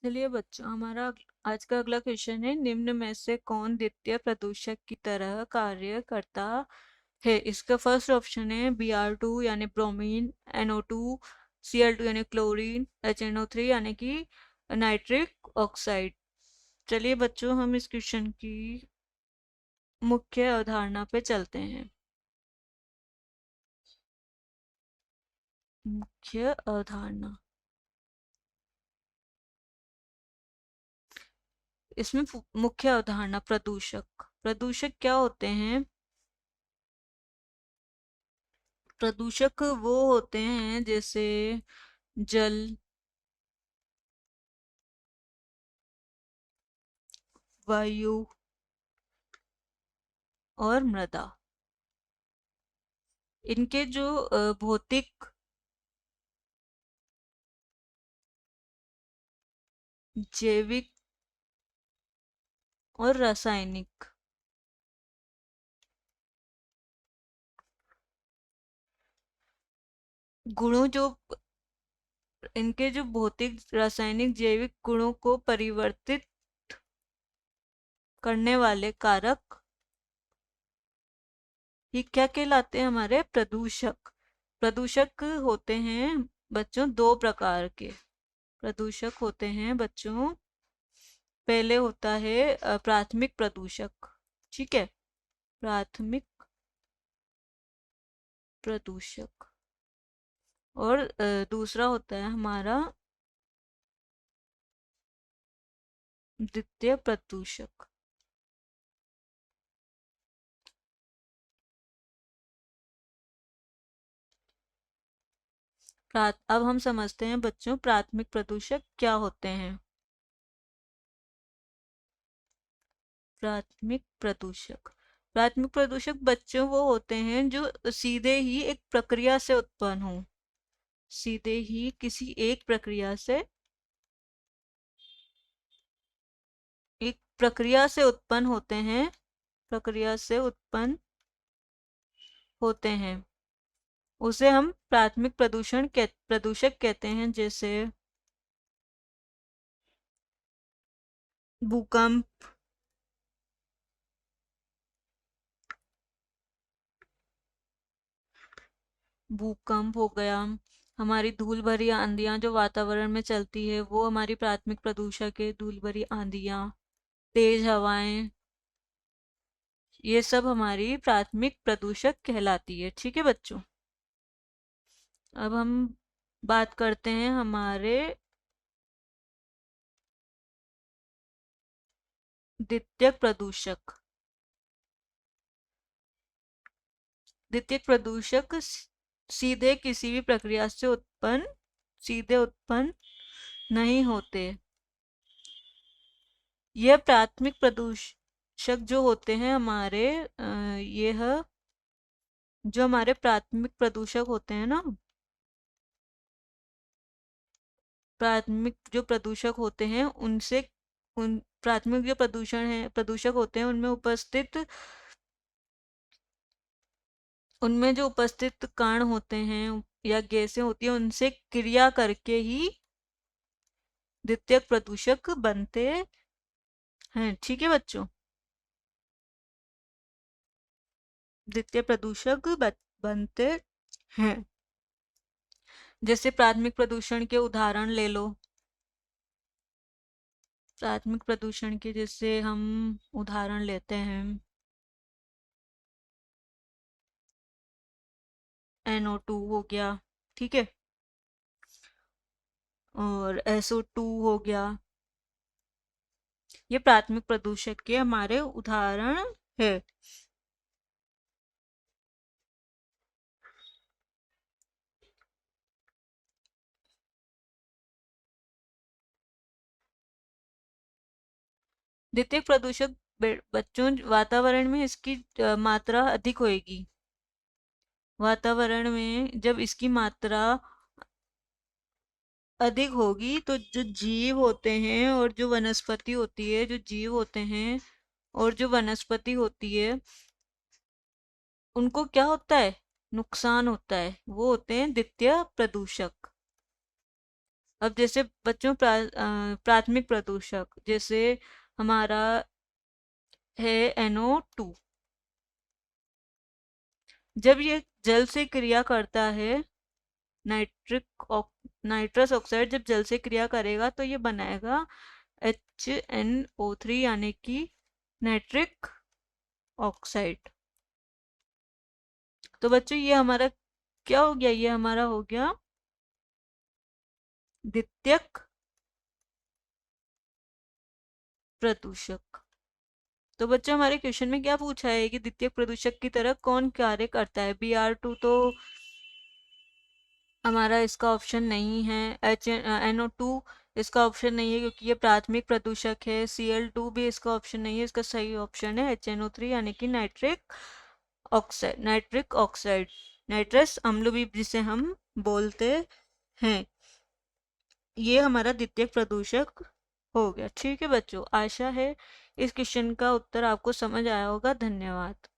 चलिए बच्चों, हमारा आज का अगला क्वेश्चन है, निम्न में से कौन द्वितीय प्रदूषक की तरह कार्य करता है। इसका फर्स्ट ऑप्शन है Br2 यानी ब्रोमीन, NO2, Cl2 यानी क्लोरीन, HNO3 यानी कि नाइट्रिक ऑक्साइड। चलिए बच्चों, हम इस क्वेश्चन की मुख्य अवधारणा पे चलते हैं। मुख्य अवधारणा, इसमें मुख्य अवधारणा प्रदूषक। प्रदूषक क्या होते हैं? प्रदूषक वो होते हैं जैसे जल, वायु और मृदा। इनके जो भौतिक, जैविक और रासायनिक गुणों, जो इनके जो भौतिक, रासायनिक, जैविक गुणों को परिवर्तित करने वाले कारक ही क्या कहलाते हैं? हमारे प्रदूषक। प्रदूषक होते हैं बच्चों दो प्रकार के। प्रदूषक होते हैं बच्चों, पहले होता है प्राथमिक प्रदूषक। ठीक है, प्राथमिक प्रदूषक। और दूसरा होता है हमारा द्वितीय प्रदूषक। अब हम समझते हैं बच्चों, प्राथमिक प्रदूषक क्या होते हैं। प्राथमिक प्रदूषक, प्राथमिक प्रदूषक बच्चों वो होते हैं जो सीधे ही एक प्रक्रिया से उत्पन्न हो, सीधे ही किसी एक प्रक्रिया से, एक प्रक्रिया से उत्पन्न होते हैं, प्रक्रिया से उत्पन्न होते हैं। उसे हम प्राथमिक प्रदूषक कहते हैं। जैसे भूकंप, भूकंप हो गया, हमारी धूल भरी आंधियां जो वातावरण में चलती है वो हमारी प्राथमिक प्रदूषक है। धूल भरी आंधियां, तेज हवाएं, ये सब हमारी प्राथमिक प्रदूषक कहलाती है। ठीक है बच्चों, अब हम बात करते हैं हमारे द्वितीयक प्रदूषक। द्वितीयक प्रदूषक सीधे किसी भी प्रक्रिया से उत्पन्न, सीधे उत्पन्न नहीं होते। यह प्राथमिक प्रदूषक जो होते हैं हमारे, यह जो हमारे प्राथमिक प्रदूषक होते हैं ना, प्राथमिक जो प्रदूषक होते हैं उनसे, उन प्राथमिक जो प्रदूषण है, प्रदूषक होते हैं उनमें उपस्थित, उनमें जो उपस्थित कण होते हैं या गैसें होती हैं, उनसे क्रिया करके ही द्वितीयक प्रदूषक बनते हैं। ठीक है बच्चों, द्वितीय प्रदूषक बनते हैं। जैसे प्राथमिक प्रदूषण के उदाहरण ले लो। प्राथमिक प्रदूषण के जैसे हम उदाहरण लेते हैं, NO2 हो गया, ठीक है, और SO2 हो गया। ये प्राथमिक प्रदूषक के हमारे उदाहरण है। द्वितीय प्रदूषक बच्चों, वातावरण में इसकी मात्रा अधिक होएगी। वातावरण में जब इसकी मात्रा अधिक होगी तो जो जीव होते हैं और जो वनस्पति होती है, जो जीव होते हैं और जो वनस्पति होती है, उनको क्या होता है? नुकसान होता है। वो होते हैं द्वितीय प्रदूषक। अब जैसे बच्चों प्राथमिक प्रदूषक जैसे हमारा है NO2। जब ये जल से क्रिया करता है, नाइट्रस ऑक्साइड जब जल से क्रिया करेगा तो ये बनाएगा HNO3 यानी कि नाइट्रिक ऑक्साइड। तो बच्चों ये हमारा क्या हो गया, ये हमारा हो गया द्वितीयक प्रदूषक। तो बच्चों हमारे क्वेश्चन में क्या पूछा है कि द्वितीयक प्रदूषक की तरह कौन कार्य करता है। Br2 तो हमारा इसका ऑप्शन नहीं है। NO2 इसका ऑप्शन नहीं है क्योंकि ये प्राथमिक प्रदूषक है। Cl2 भी इसका ऑप्शन नहीं है, इसका सही ऑप्शन है HNO3 यानी कि nitric oxide. Nitric oxide nitrous अम्ल भी जिसे हम बोलते हैं, ये हमारा द्वितीयक प्रदूषक हो गया। ठीक है बच्चों, आशा है इस क्वेश्चन का उत्तर आपको समझ आया होगा। धन्यवाद।